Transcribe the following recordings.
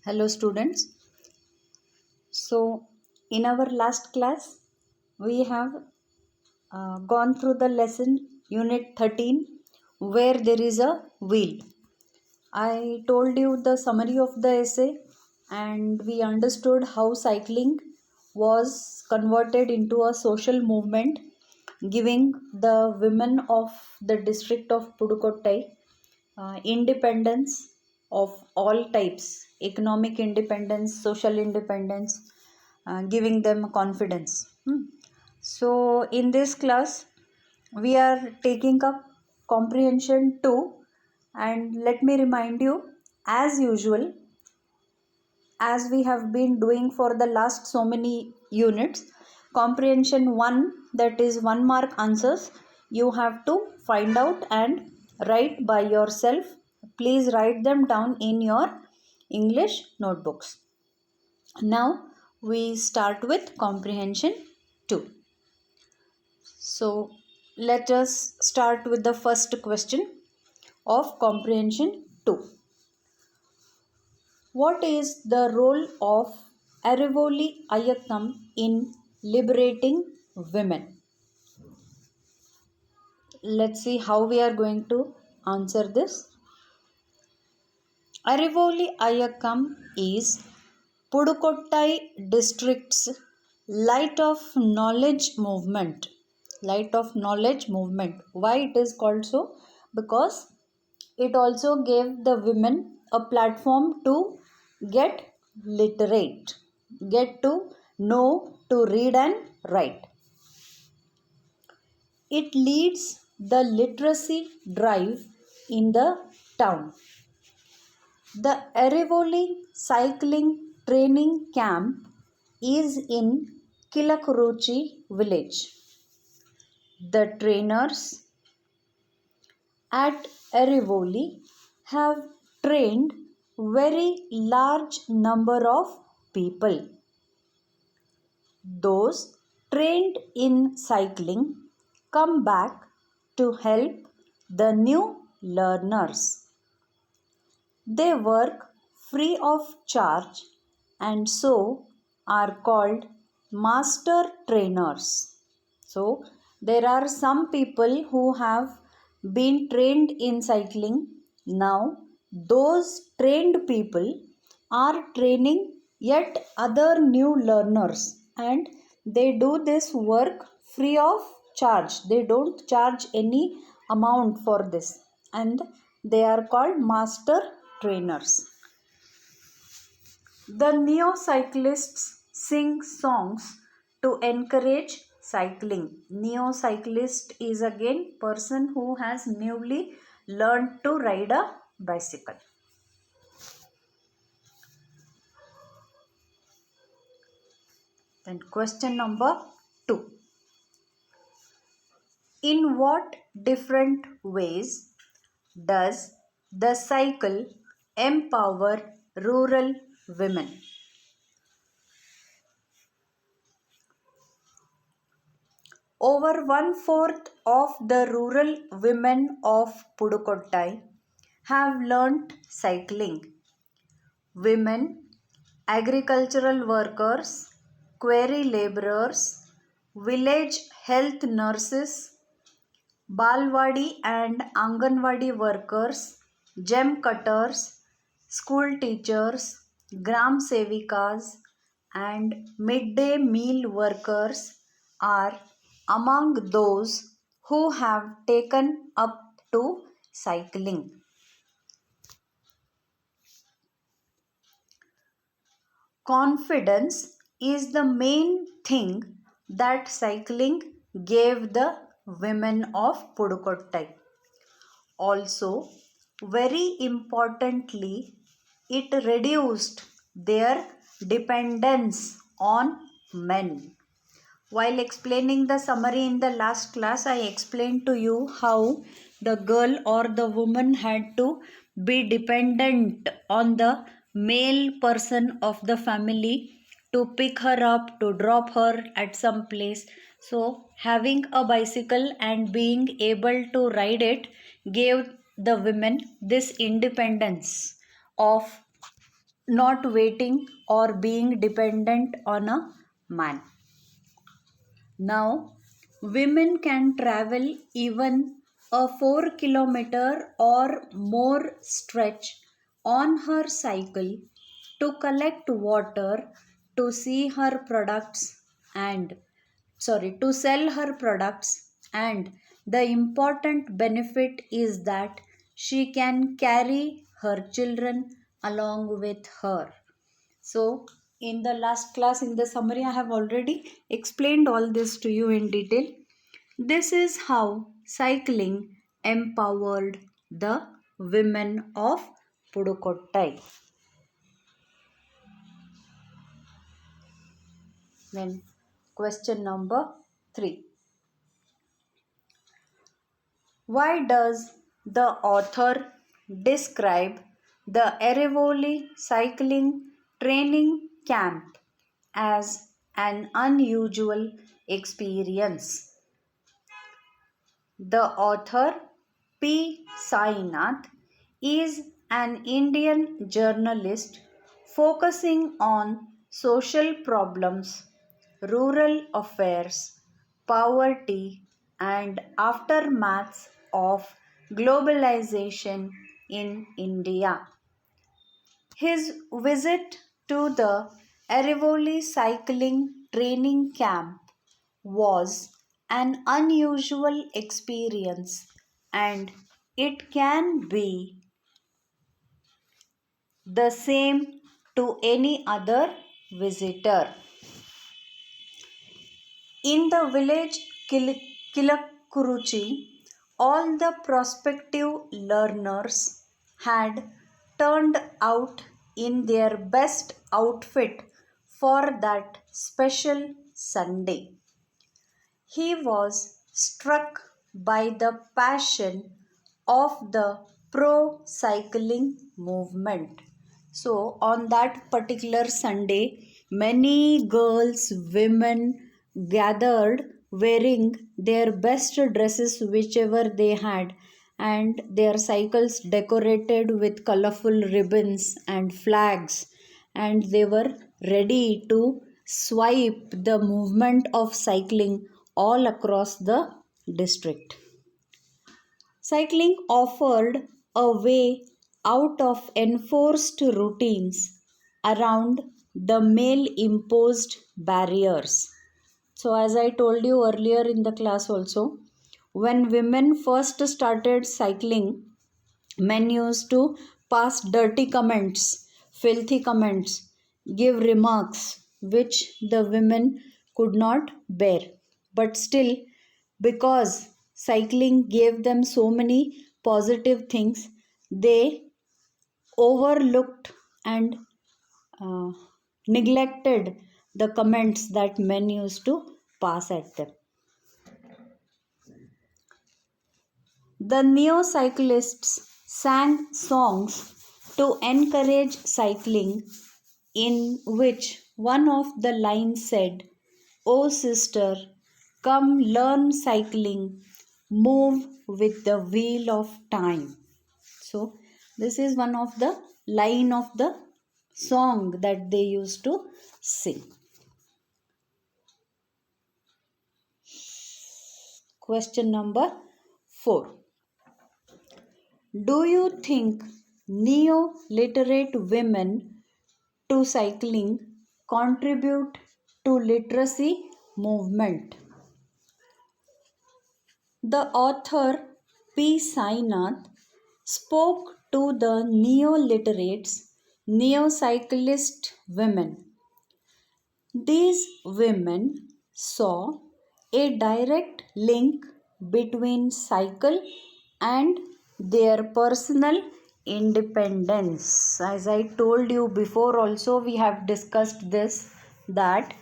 Hello students. So in our last class we have gone through the lesson unit 13 where there is a wheel. I told you the summary of the essay and we understood how cycling was converted into a social movement, giving the women of the district of Pudukottai independence of all types, economic independence, social independence, giving them confidence. So in this class we are taking up comprehension 2, and let me remind you, as usual, as we have been doing for the last so many units, comprehension 1, that is 1 mark answers, you have to find out and write by yourself. Please write them down in your English notebooks. Now we start with comprehension 2. So let us start with the first question of comprehension 2. What is the role of Arivoli Ayakkam in liberating women? Let's see how we are going to answer this. Arivoli Ayakkam is Pudukottai district's Light of Knowledge movement. Light of Knowledge movement. Why it is called so? Because it also gave the women a platform to get literate, get to know to read and write. It leads the literacy drive in the town. The Arivoli cycling training camp is in Kilakruchi village. The trainers at Arivoli have trained very large number of people. Those trained in cycling come back to help the new learners. They work free of charge and so are called master trainers. So there are some people who have been trained in cycling. Now those trained people are training yet other new learners, and they do this work free of charge. They don't charge any amount for this, and they are called master trainers. The neo-cyclists sing songs to encourage cycling. Neo-cyclist is again person who has newly learned to ride a bicycle. Then question number 2. In what different ways does the cycle empower rural women? Over 1/4 of the rural women of Pudukottai have learnt cycling. Women, agricultural workers, quarry labourers, village health nurses, Balwadi and Anganwadi workers, gem cutters, school teachers, gram sevikas and midday meal workers are among those who have taken up to cycling. Confidence is the main thing that cycling gave the women of Pudukottai. Also, very importantly, it reduced their dependence on men. While explaining the summary in the last class, I explained to you how the girl or the woman had to be dependent on the male person of the family to pick her up, to drop her at some place. So having a bicycle and being able to ride it gave the women this independence of not waiting or being dependent on a man. Now, women can travel even a 4 kilometer or more stretch on her cycle to collect water to see her products and to sell her products, and the important benefit is that she can carry her children along with her. So, in the last class, in the summary, I have already explained all this to you in detail. This is how cycling empowered the women of Pudukottai. Then, question number 3. Why does the author describe the Erevoli cycling training camp as an unusual experience? The author P. Sainath is an Indian journalist focusing on social problems, rural affairs, poverty, and aftermaths of globalization in India. His visit to the Arivoli cycling training camp was an unusual experience, and it can be the same to any other visitor. In the village Kilakkuruchi, all the prospective learners had turned out in their best outfit for that special Sunday. He was struck by the passion of the pro cycling movement. So, on that particular Sunday, many girls, women gathered wearing their best dresses, whichever they had, and their cycles decorated with colorful ribbons and flags, and they were ready to swipe the movement of cycling all across the district. Cycling offered a way out of enforced routines around the male imposed barriers. So, as I told you earlier in the class, also, when women first started cycling, men used to pass dirty comments, filthy comments, give remarks which the women could not bear. But still, because cycling gave them so many positive things, they overlooked and uh, neglected the comments that men used to pass at them. The neo-cyclists sang songs to encourage cycling, in which one of the lines said, "O sister, come learn cycling, move with the wheel of time." So, this is one of the line of the song that they used to sing. Question number 4. Do you think neo-literate women to cycling contribute to literacy movement? The author P. Sainath spoke to the neo-literates, neo-cyclist women. These women saw a direct link between cycle and their personal independence. As I told you before, also we have discussed this, that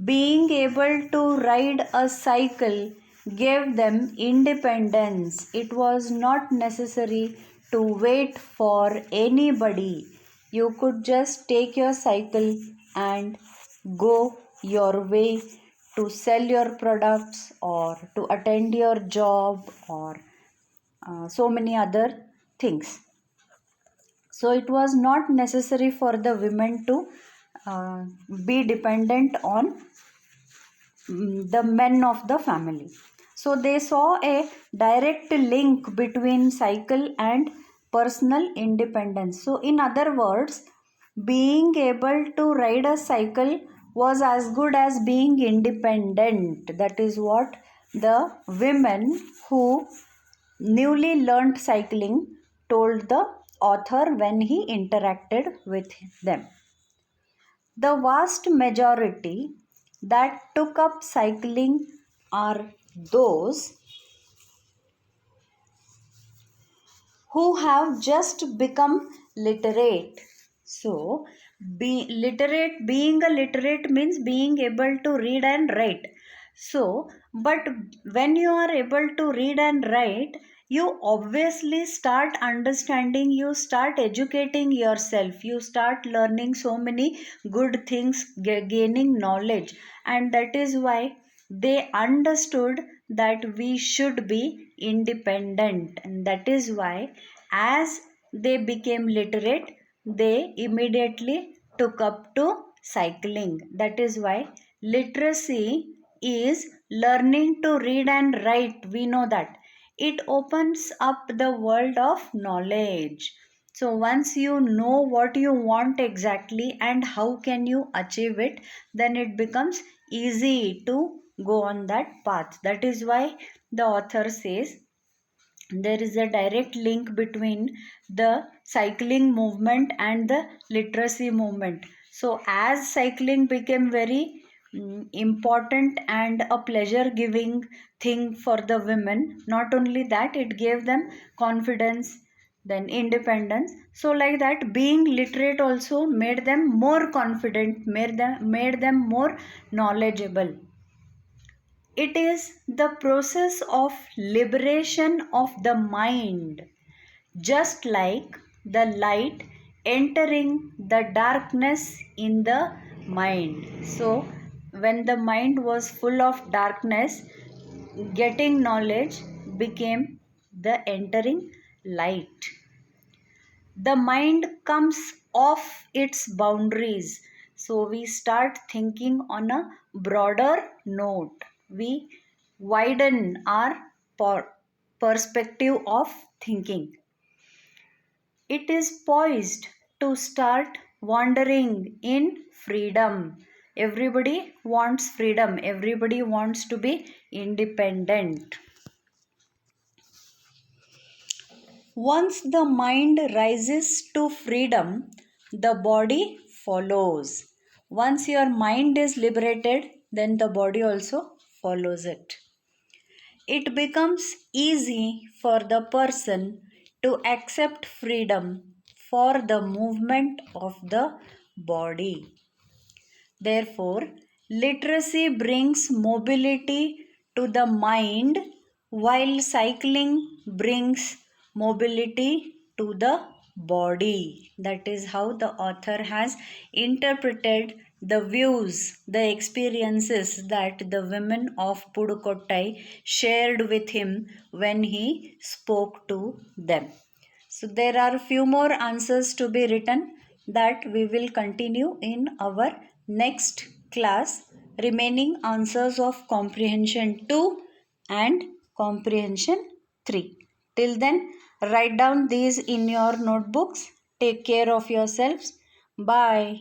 being able to ride a cycle gave them independence. It was not necessary to wait for anybody. You could just take your cycle and go your way to sell your products or to attend your job or so many other things. So it was not necessary for the women to be dependent on the men of the family. So they saw a direct link between cycle and personal independence. So, in other words, being able to ride a cycle was as good as being independent. That is what the women who newly learnt cycling told the author when he interacted with them. The vast majority that took up cycling are those who have just become literate. So, being a literate means being able to read and write. So, but when you are able to read and write, you obviously start understanding, you start educating yourself, you start learning so many good things, gaining knowledge, and that is why they understood that we should be independent, and that is why as they became literate they immediately took up to cycling. That is why literacy is learning to read and write. We know that it opens up the world of knowledge. So once you know what you want exactly and how can you achieve it, then it becomes easy to go on that path. That is why the author says there is a direct link between the cycling movement and the literacy movement. So as cycling became very important and a pleasure giving thing for the women, not only that, it gave them confidence, then independence. So like that, being literate also made them more confident, made them more knowledgeable. It is the process of liberation of the mind, just like the light entering the darkness in the mind. So, when the mind was full of darkness, getting knowledge became the entering light. The mind comes off its boundaries. So we start thinking on a broader note. We widen our perspective of thinking. It is poised to start wandering in freedom. Everybody wants freedom. Everybody wants to be independent. Once the mind rises to freedom, the body follows. Once your mind is liberated, then the body also follows it. It becomes easy for the person to accept freedom for the movement of the body. Therefore, literacy brings mobility to the mind, while cycling brings mobility to the body. That is how the author has interpreted the views, the experiences that the women of Pudukottai shared with him when he spoke to them. So there are a few more answers to be written that we will continue in our next class, remaining answers of comprehension 2 and comprehension 3. Till then, write down these in your notebooks. Take care of yourselves. Bye.